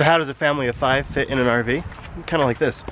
So how does a family of 5 fit in an RV? Kind of like this.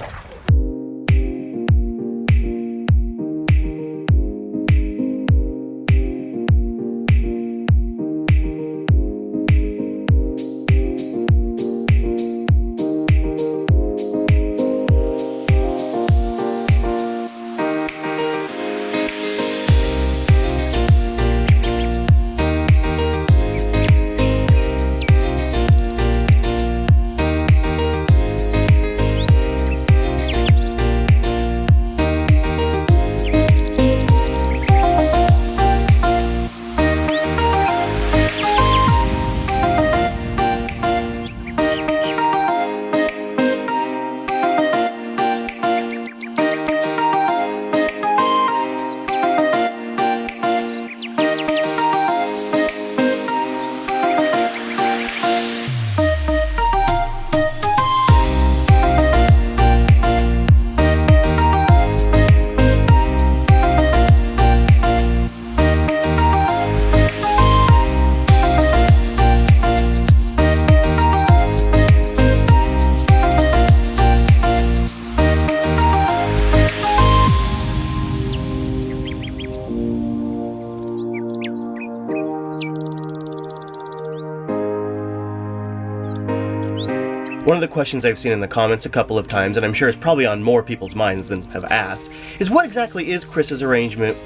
One of the questions I've seen in the comments a couple of times, and I'm sure it's probably on more people's minds than have asked, is what exactly is Chris's arrangement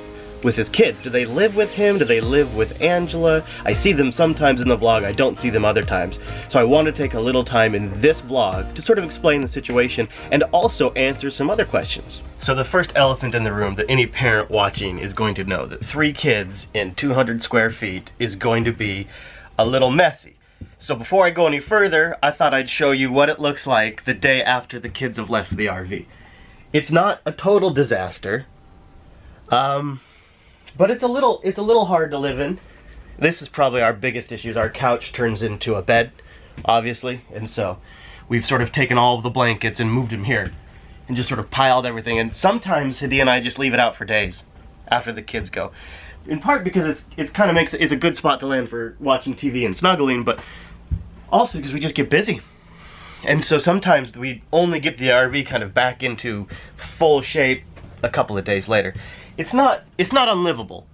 with his kids? Do they live with him? Do they live with Angela? I see them sometimes in the vlog, I don't see them other times. So I want to take a little time in this vlog to sort of explain the situation and also answer some other questions. So the first elephant in the room that any parent watching is going to know, that 3 kids in 200 square feet is going to be a little messy. So before I go any further, I thought I'd show you what it looks like the day after the kids have left the RV. It's not a total disaster, but it's a little hard to live in. This is probably our biggest issue. Our couch turns into a bed, obviously, and so we've sort of taken all of the blankets and moved them here and just sort of piled everything. And sometimes Hadi and I just leave it out for days after the kids go. In part because it's a good spot to land for watching TV and snuggling, but also because we just get busy. And so sometimes we only get the RV kind of back into full shape a couple of days later. It's not unlivable.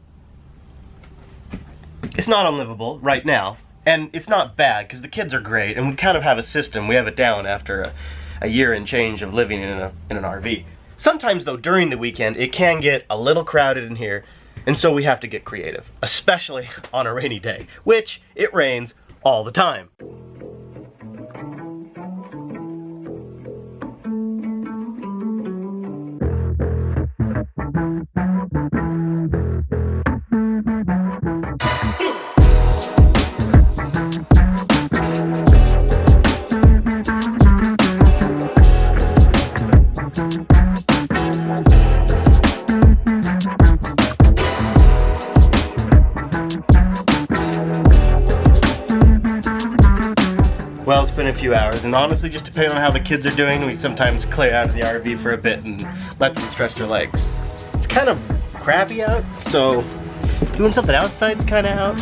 It's not unlivable right now, and it's not bad because the kids are great and we kind of have a system. We have it down after a year and change of living in an RV. Sometimes though, during the weekend, it can get a little crowded in here, and so we have to get creative, especially on a rainy day, which it rains all the time. Well, it's been a few hours, and honestly, just depending on how the kids are doing, we sometimes clear out of the RV for a bit and let them stretch their legs. It's kind of crappy out, so doing something outside is kind of out.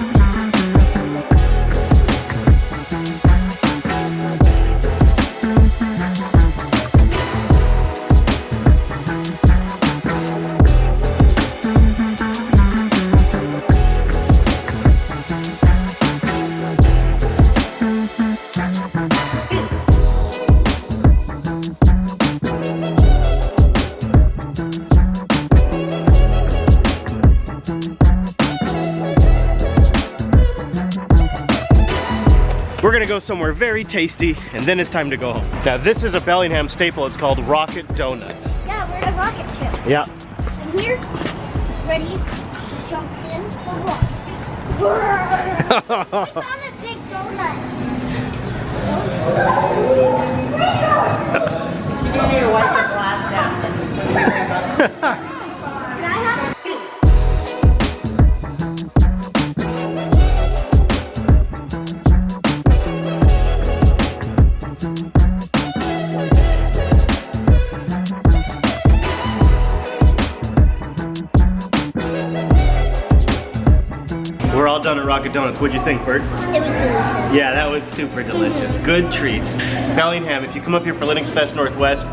We're gonna go somewhere very tasty, and then it's time to go home. Now this is a Bellingham staple, it's called Rocket Donuts. Yeah, we're at a rocket ship. Yeah. And here, ready, jump in the water. I found a big donut. You need to wipe the glass down. Can I have it? Rocket Donuts. What'd you think, Bert? It was delicious. Yeah, that was super delicious. Good treat. Bellingham, if you come up here for Linux Fest Northwest,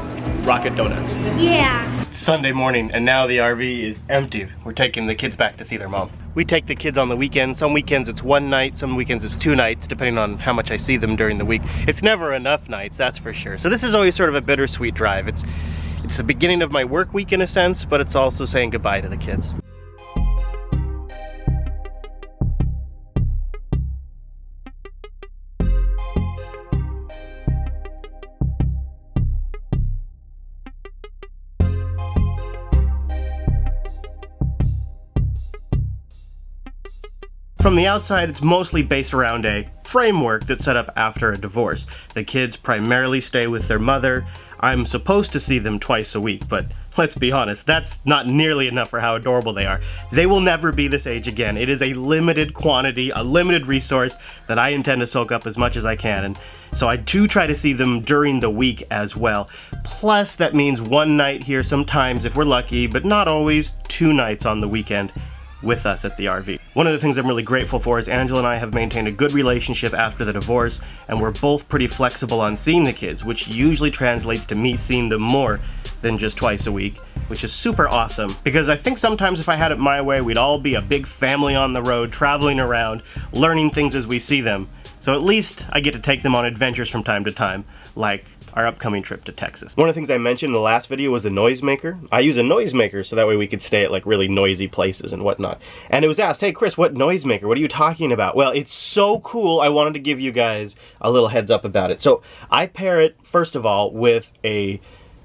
Rocket Donuts. Yeah. Sunday morning, and now the RV is empty. We're taking the kids back to see their mom. We take the kids on the weekend. Some weekends it's one night, some weekends it's 2 nights, depending on how much I see them during the week. It's never enough nights, that's for sure. So this is always sort of a bittersweet drive. It's the beginning of my work week in a sense, but it's also saying goodbye to the kids. From the outside, it's mostly based around a framework that's set up after a divorce. The kids primarily stay with their mother. I'm supposed to see them twice a week, but let's be honest, that's not nearly enough for how adorable they are. They will never be this age again. It is a limited quantity, a limited resource that I intend to soak up as much as I can, and so I do try to see them during the week as well. Plus, that means one night here sometimes if we're lucky, but not always 2 nights on the weekend with us at the RV. One of the things I'm really grateful for is Angela and I have maintained a good relationship after the divorce, and we're both pretty flexible on seeing the kids, which usually translates to me seeing them more than just twice a week, which is super awesome, because I think sometimes if I had it my way, we'd all be a big family on the road, traveling around, learning things as we see them. So at least I get to take them on adventures from time to time, like our upcoming trip to Texas. One of the things I mentioned in the last video was the noisemaker. I use a noisemaker so that way we could stay at like really noisy places and whatnot. And it was asked, hey Chris, what noisemaker? What are you talking about? Well, it's so cool, I wanted to give you guys a little heads up about it. So I pair it, first of all, with a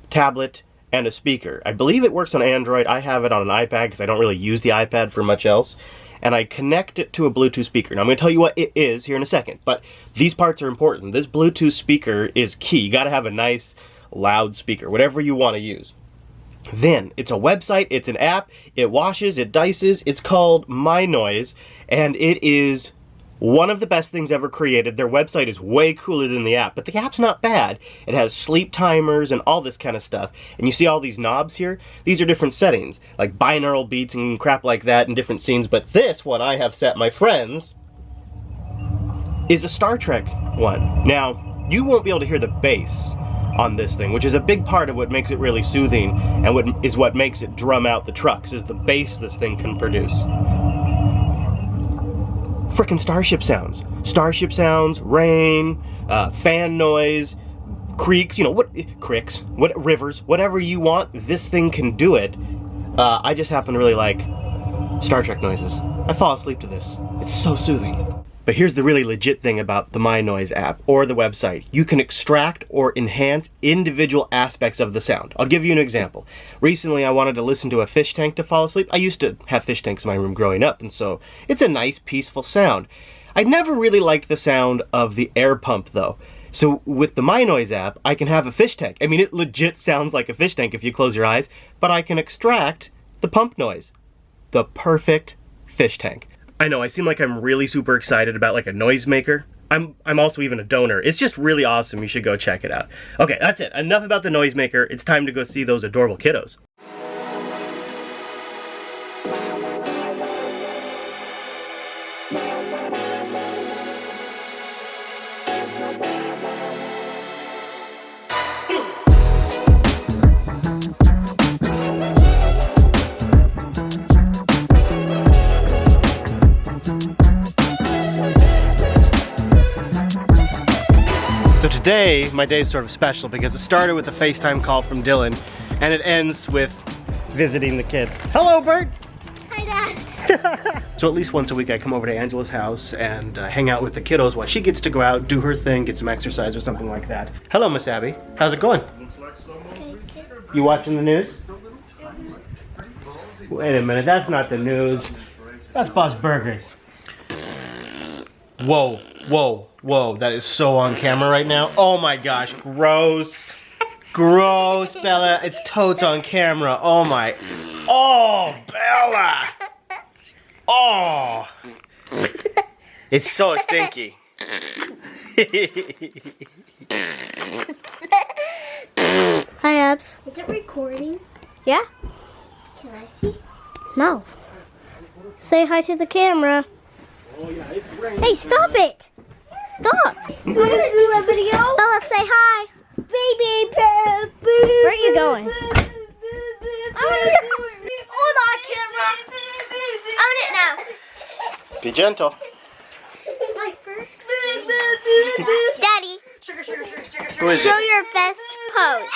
tablet and a speaker. I believe it works on Android. I have it on an iPad because I don't really use the iPad for much else. And I connect it to a Bluetooth speaker. Now I'm going to tell you what it is here in a second, but these parts are important. This Bluetooth speaker is key. You got to have a nice loud speaker, whatever you want to use. Then it's a website, it's an app, it washes, it dices. It's called My Noise, and it is one of the best things ever created. Their website is way cooler than the app, but the app's not bad. It has sleep timers and all this kind of stuff. And you see all these knobs here? These are different settings, like binaural beats and crap like that in different scenes. But this one I have set, my friends, is a Star Trek one. Now, you won't be able to hear the bass on this thing, which is a big part of what makes it really soothing and what makes it drum out the trucks, is the bass this thing can produce. Frickin' starship sounds. Starship sounds, rain, fan noise, creeks, you know, what rivers, whatever you want, this thing can do it. I just happen to really like Star Trek noises. I fall asleep to this. It's so soothing. But here's the really legit thing about the My Noise app or the website. You can extract or enhance individual aspects of the sound. I'll give you an example. Recently I wanted to listen to a fish tank to fall asleep. I used to have fish tanks in my room growing up, and so it's a nice peaceful sound. I never really liked the sound of the air pump though. So with the My Noise app, I can have a fish tank. I mean, it legit sounds like a fish tank if you close your eyes, but I can extract the pump noise. The perfect fish tank. I know, I seem like I'm really super excited about like a noisemaker. I'm also even a donor. It's just really awesome. You should go check it out. Okay, that's it. Enough about the noisemaker. It's time to go see those adorable kiddos. So today, my day is sort of special because it started with a FaceTime call from Dylan, and it ends with visiting the kids. Hello, Bert! Hi, Dad. So at least once a week I come over to Angela's house and hang out with the kiddos while she gets to go out, do her thing, get some exercise or something like that. Hello, Miss Abby. How's it going? You watching the news? Wait a minute, that's not the news. That's Bob's Burgers. Whoa, whoa, whoa, that is so on camera right now. Oh my gosh, gross. Gross, Bella. It's totes on camera. Oh my. Oh, Bella. Oh. It's so stinky. Hi, Abs. Is it recording? Yeah. Can I see? No. Say hi to the camera. Oh yeah, it's raining. Hey, stop it! Stop! I'm gonna do a video. Bella, say hi. Baby, where are you going? Hold on, camera. Own it now. Be gentle. My first. Daddy, Who is show it? your best pose.